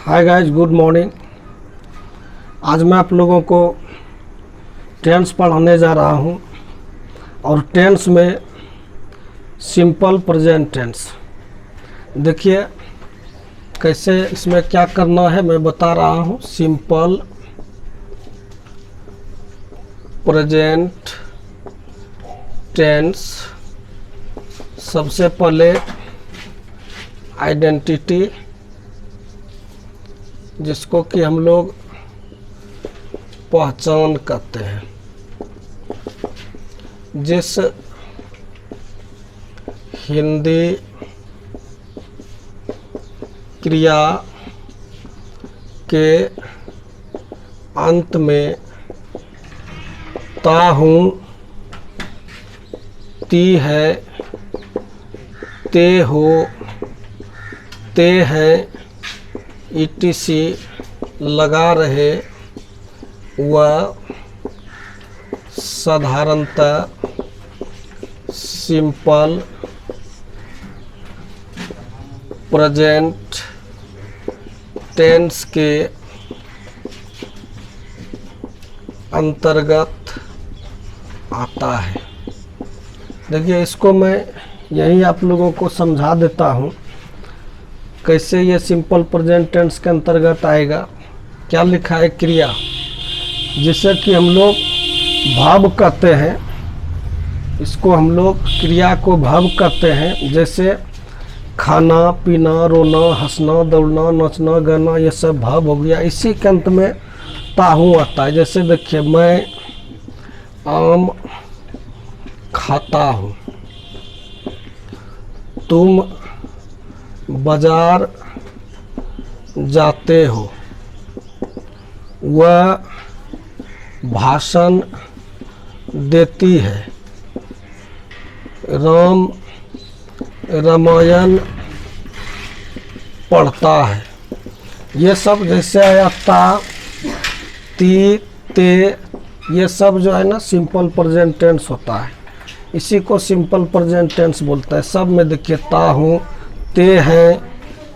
Hi guys, good morning. आज मैं आप लोगों को टेंस पढ़ाने जा रहा हूं और टेंस में सिंपल प्रेजेंट टेंस। देखिए कैसे इसमें क्या करना है मैं बता रहा हूं। सिंपल प्रेजेंट टेंस, सबसे पहले आइडेंटिटी, जिसको कि हम लोग पहचान कहते हैं। जिस हिंदी क्रिया के अंत में ता हूँ, ती है, ते हो, ते हैं ETC लगा रहे, वह साधारणतः सिंपल प्रेजेंट टेंस के अंतर्गत आता है। देखिए इसको मैं यही आप लोगों को समझा देता हूँ कैसे ये सिंपल प्रेजेंट टेंस के अंतर्गत आएगा। क्या लिखा है? क्रिया, जिसे कि हम लोग भाव कहते हैं। इसको हम लोग क्रिया को भाव कहते हैं। जैसे खाना, पीना, रोना, हंसना, दौड़ना, नाचना, गाना, ये सब भाव हो गया। इसी के अंत में ताहू आता है। जैसे देखिए, मैं आम खाता हूँ, तुम बाजार जाते हो, वह भाषण देती है, राम रामायण पढ़ता है। ये सब जैसे आया ता, ती, ते, ये सब जो है ना सिंपल प्रेजेंट टेंस होता है। इसी को सिंपल प्रेजेंट टेंस बोलता है। सब में देखिए ता हूँ, ते है,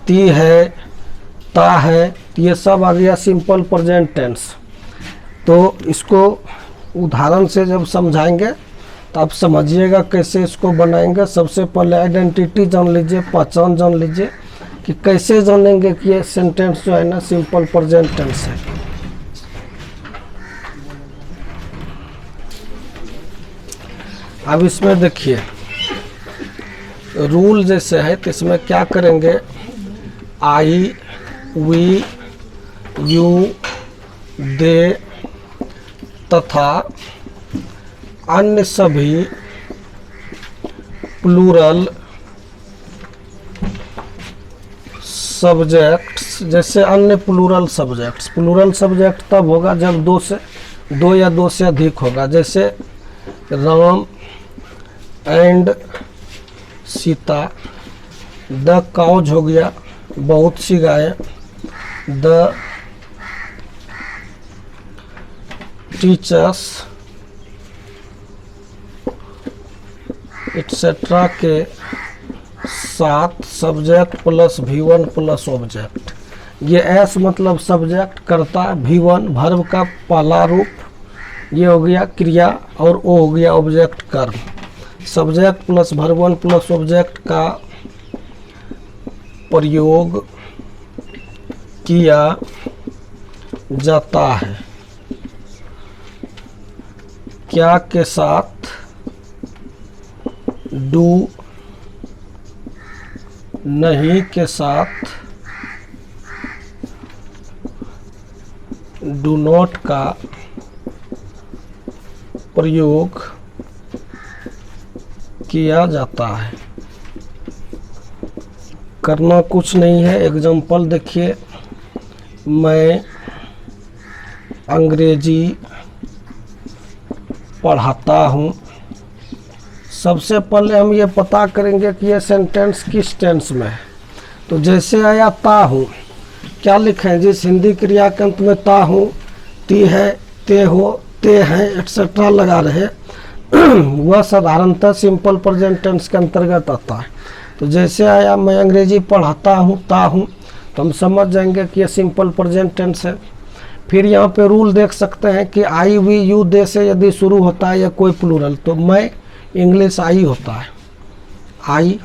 ती है, ता है, ये सब आ गया सिंपल प्रेजेंट टेंस। तो इसको उदाहरण से जब समझाएंगे तो आप समझिएगा कैसे इसको बनाएंगे। सबसे पहले आइडेंटिटी जान लीजिए, पहचान जान लीजिए कि कैसे जानेंगे कि ये सेंटेंस जो है ना सिंपल प्रेजेंट टेंस है। अब इसमें देखिए रूल जैसे है, तो इसमें क्या करेंगे? आई, वी, यू, दे तथा अन्य सभी प्लूरल सब्जेक्ट्स। जैसे अन्य प्लूरल सब्जेक्ट्स, प्लूरल सब्जेक्ट तब होगा जब दो या दो से अधिक होगा। जैसे राम एंड सीता, द काउज हो गया, बहुत सी गायें, द टीचर्स एक्सेट्रा के साथ subject plus V1 plus object. ये एस मतलब सब्जेक्ट करता, V1 वर्ब का पहला रूप, ये हो गया क्रिया, और ओ हो गया ऑब्जेक्ट कर्म। Subject plus verb plus object का प्रयोग किया जाता है क्या के साथ? डू, नहीं के साथ डू नॉट का प्रयोग किया जाता है। करना कुछ नहीं है। एग्जाम्पल देखिए, मैं अंग्रेजी पढ़ाता हूँ। सबसे पहले हम ये पता करेंगे कि ये सेंटेंस किस टेंस में है। तो जैसे आया ता हूँ, क्या लिखें? जिस हिंदी क्रिया के अंत में ता हूँ, ती है, ते हो, ते हैं एक्सेट्रा लगा रहे वह साधारणतः सिंपल प्रेजेंट टेंस के अंतर्गत आता है। तो जैसे आया मैं अंग्रेजी पढ़ाता हूँ, ता हूँ, तो हम समझ जाएंगे कि ये सिंपल प्रेजेंट टेंस है। फिर यहाँ पे रूल देख सकते हैं कि आई वी यू दे से यदि शुरू होता है या कोई प्लूरल, तो मैं इंग्लिश आई होता है, आई।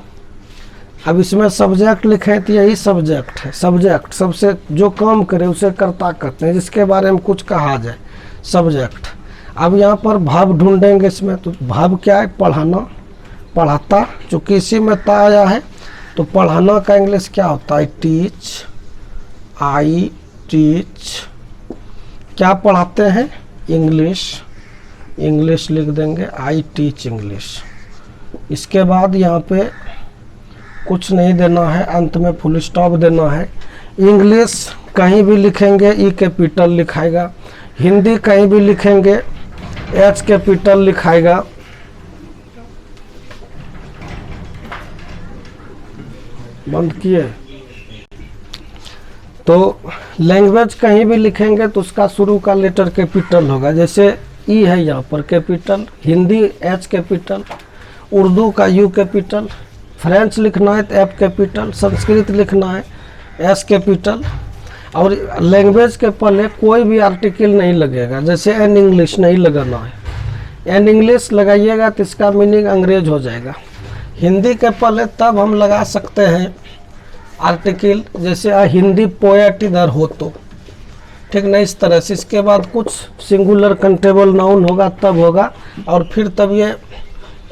अब इसमें सब्जेक्ट लिखे तो यही सब्जेक्ट है, सब्जेक्ट सबसे जो काम करे उसे कर्ता कहते हैं, जिसके बारे में कुछ कहा जाए, सब्जेक्ट। अब यहाँ पर भाव ढूंढेंगे इसमें, तो भाव क्या है, पढ़ाना, पढ़ाता, चूँकि इसी में ता आया है तो पढ़ाना का इंग्लिश क्या होता है, टीच, आई टीच। क्या पढ़ाते हैं, इंग्लिश, इंग्लिश लिख देंगे, आई टीच इंग्लिश। इसके बाद यहाँ पे कुछ नहीं देना है, अंत में फुल स्टॉप देना है। इंग्लिश कहीं भी लिखेंगे ई कैपिटल लिखाएगा, हिंदी कहीं भी लिखेंगे एच कैपिटल लिखाएगा, बंद किए। तो लैंग्वेज कहीं भी लिखेंगे तो उसका शुरू का लेटर कैपिटल होगा, जैसे ई है यहाँ पर capital, Hindi H capital, Urdu का यू कैपिटल, फ्रेंच लिखना है तो एफ कैपिटल, संस्कृत लिखना है एस कैपिटल। और लैंग्वेज के पहले कोई भी आर्टिकल नहीं लगेगा, जैसे एन इंग्लिश नहीं लगाना है, एन इंग्लिश लगाइएगा तो इसका मीनिंग अंग्रेज हो जाएगा। हिंदी के पहले तब हम लगा सकते हैं आर्टिकल, जैसे हिंदी पोएट इधर हो तो, ठीक ना, इस तरह से। इसके बाद कुछ सिंगुलर कंटेबल नाउन होगा तब होगा, और फिर तब ये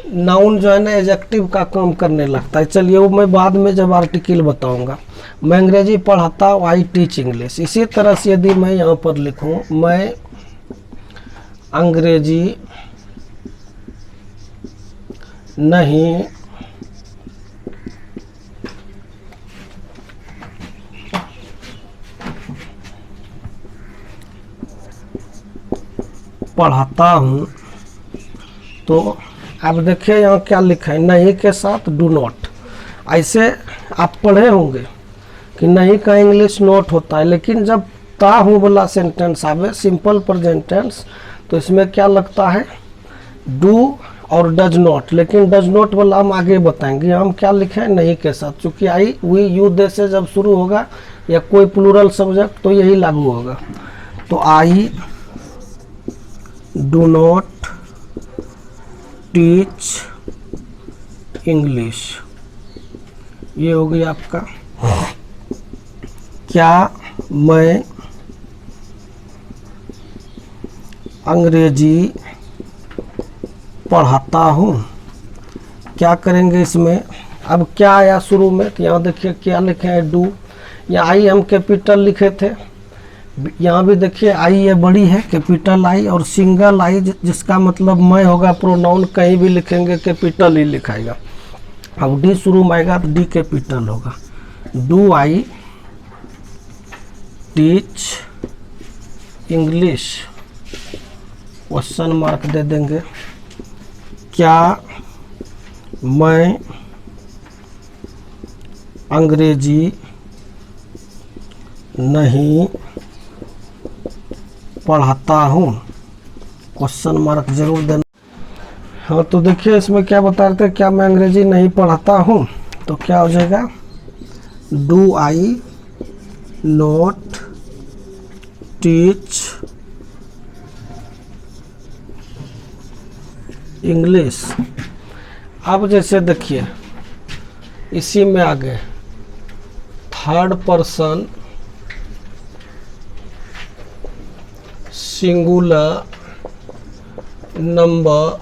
नाउन जो है ना एडजेक्टिव का काम करने लगता है। चलिए वो मैं बाद में जब आर्टिकल बताऊंगा। मैं अंग्रेजी पढ़ाता हूँ, आई टीच इंग्लिश। इसी तरह से यदि मैं यहाँ पर लिखूँ, मैं अंग्रेजी नहीं पढ़ाता हूँ, तो अब देखिए यहाँ क्या लिखा है, नहीं के साथ डू नॉट। ऐसे आप पढ़े होंगे कि नहीं का इंग्लिश नॉट होता है, लेकिन जब ता हूँ वाला सेंटेंस आवे, सिंपल प्रेजेंट टेंस, तो इसमें क्या लगता है, डू और डज नॉट। लेकिन डज नॉट वाला हम आगे बताएंगे। हम क्या लिखे हैं, नहीं के साथ, चूँकि आई वी यू दे से जब शुरू होगा या कोई प्लूरल सब्जेक्ट तो यही लागू होगा। तो I do not teach English, ये हो गया आपका। क्या मैं अंग्रेजी पढ़ाता हूँ, क्या करेंगे इसमें। अब क्या आया शुरू में, तो यहाँ देखिए क्या लिखे हैं, डू। या आई हम कैपिटल लिखे थे, यहाँ भी देखिए आई ये बड़ी है, कैपिटल आई, और सिंगल आई जिसका मतलब मैं होगा, प्रोनाउन कहीं भी लिखेंगे कैपिटल ही लिखाएगा। अब डी शुरू में आएगा तो डी कैपिटल होगा। Do I teach English, question mark दे देंगे। क्या मैं अंग्रेजी नहीं पढ़ाता हूँ, क्वेश्चन मार्क जरूर देना। हाँ तो देखिए इसमें क्या बता रहे थे, क्या मैं अंग्रेजी नहीं पढ़ाता हूँ, तो क्या हो जाएगा, do I not teach English. अब जैसे देखिए इसी में आगे third person singular number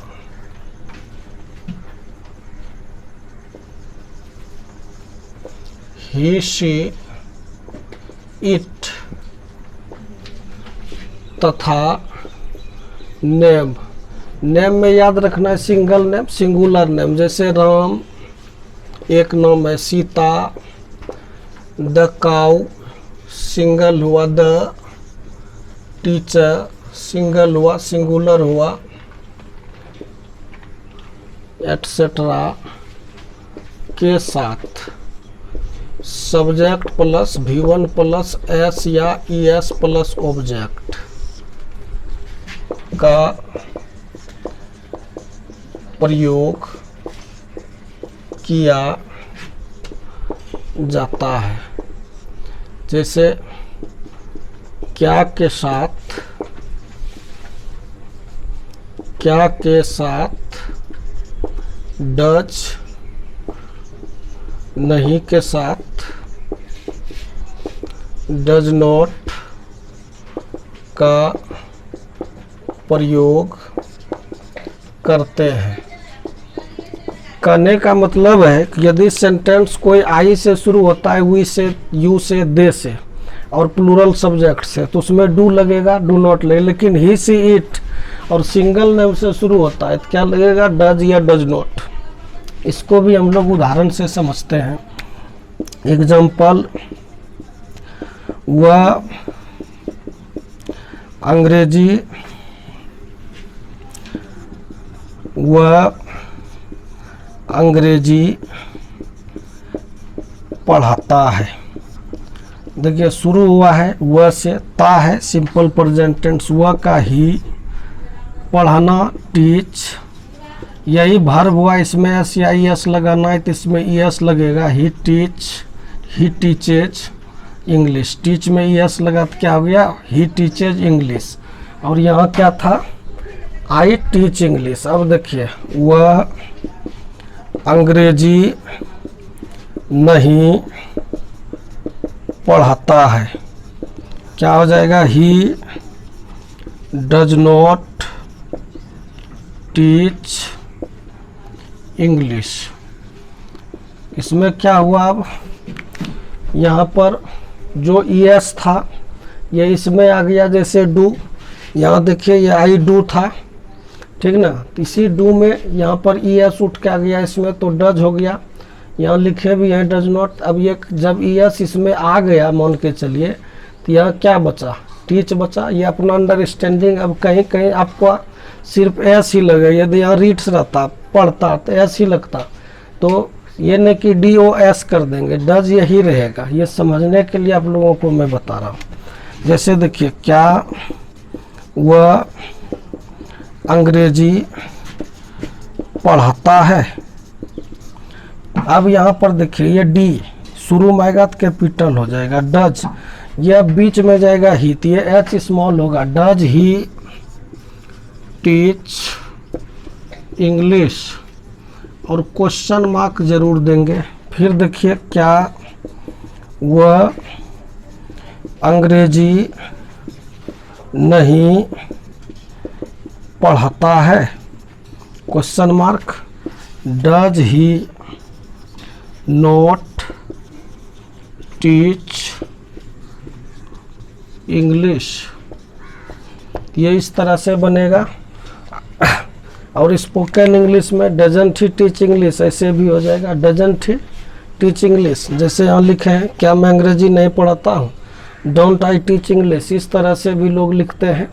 he she it तथा नेम। नेम में याद रखना है सिंगल नेम, सिंगुलर नेम, जैसे राम एक नाम है, सीता, द काउ सिंगल हुआ, द टीचर सिंगल हुआ, सिंगुलर हुआ, एटसेट्रा के साथ subject plus V1 plus S या ES प्लस ऑब्जेक्ट का प्रयोग किया जाता है। जैसे क्या के साथ डज, नहीं के साथ डज नॉट का प्रयोग करते हैं। कहने का मतलब है कि यदि सेंटेंस कोई आई से शुरू होता है, वी से, यू से, दे से और प्लूरल सब्जेक्ट से, तो उसमें डू लगेगा, डू नॉट लगेगा। लेकिन ही, सी, इट और सिंगल नेम से शुरू होता है तो क्या लगेगा, डज या डज नॉट। इसको भी हम लोग उदाहरण से समझते हैं। एग्जाम्पल, वह अंग्रेजी पढ़ाता है। देखिए शुरू हुआ है वह से, ता है सिंपल प्रेजेंट टेंस, वह का ही, पढ़ाना टीच, यही वर्ब हुआ, इसमें एस या ई एस लगाना है तो इसमें ई एस लगेगा। ही टीचेज इंग्लिश, टीच में ई एस लगा तो क्या हो गया, ही टीचेज इंग्लिश। और यहाँ क्या था, आई टीच इंग्लिश। अब देखिए वह अंग्रेजी नहीं पढ़ाता है, क्या हो जाएगा, he does not teach English. इसमें क्या हुआ, अब यहाँ पर जो ई एस था ये इसमें आ गया, जैसे डू, यहाँ देखिए ये आई डू था, ठीक ना, तो इसी डू में यहाँ पर ई एस उठ के आ गया इसमें, तो डज हो गया। यहाँ लिखे भी हैं डज नॉट। अब ये जब ई एस इसमें आ गया मान के चलिए, तो यहाँ क्या बचा, टीच बचा। ये अपना अंडरस्टैंडिंग, अब कहीं कहीं आपको सिर्फ एस ही लगे, यदि यहाँ रीड्स रहता, पढ़ता तो एस ही लगता, तो ये नहीं कि डी ओ एस कर देंगे, डज यही रहेगा। ये समझने के लिए आप लोगों को मैं बता रहा हूँ। जैसे देखिए, क्या वह अंग्रेजी पढ़ाता है। अब यहाँ पर देखिए ये डी शुरू में आएगा तो कैपिटल हो जाएगा, डज, यह बीच में जाएगा ही, तो ये एच स्मॉल होगा, डज ही टीच इंग्लिश, और क्वेश्चन मार्क जरूर देंगे। फिर देखिए, क्या वह अंग्रेजी नहीं पढ़ाता है, question mark, does he not teach English. ये इस तरह से बनेगा। और स्पोकन इंग्लिश में डजंट ही टीच इंग्लिश, ऐसे भी हो जाएगा, डजंट ही टीच इंग्लिश। जैसे यहाँ लिखे हैं, क्या मैं अंग्रेजी नहीं पढ़ाता हूँ, डोंट आई टीच इंग्लिश, इस तरह से भी लोग लिखते हैं।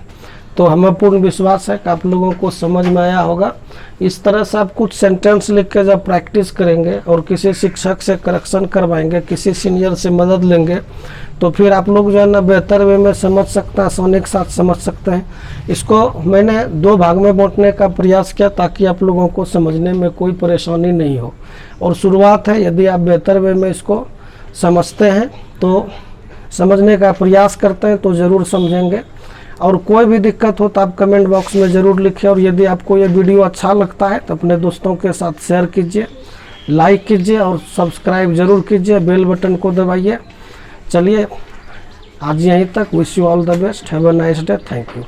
तो हमें पूर्ण विश्वास है कि आप लोगों को समझ में आया होगा। इस तरह से आप कुछ सेंटेंस लिख के जब प्रैक्टिस करेंगे और किसी शिक्षक से करेक्शन करवाएंगे, किसी सीनियर से मदद लेंगे, तो फिर आप लोग जो है ना बेहतर वे में समझ सकते हैं, आसानी के साथ समझ सकते हैं। इसको मैंने 2 भाग में बांटने का प्रयास किया ताकि आप लोगों को समझने में कोई परेशानी नहीं हो। और शुरुआत है, यदि आप बेहतर वे में इसको समझते हैं तो समझने का प्रयास करते हैं तो ज़रूर समझेंगे। और कोई भी दिक्कत हो तो आप कमेंट बॉक्स में ज़रूर लिखिए। और यदि आपको ये वीडियो अच्छा लगता है तो अपने दोस्तों के साथ शेयर कीजिए, लाइक कीजिए और सब्सक्राइब ज़रूर कीजिए, बेल बटन को दबाइए। चलिए आज यहीं तक। Wish you all the best, have a nice day, thank you.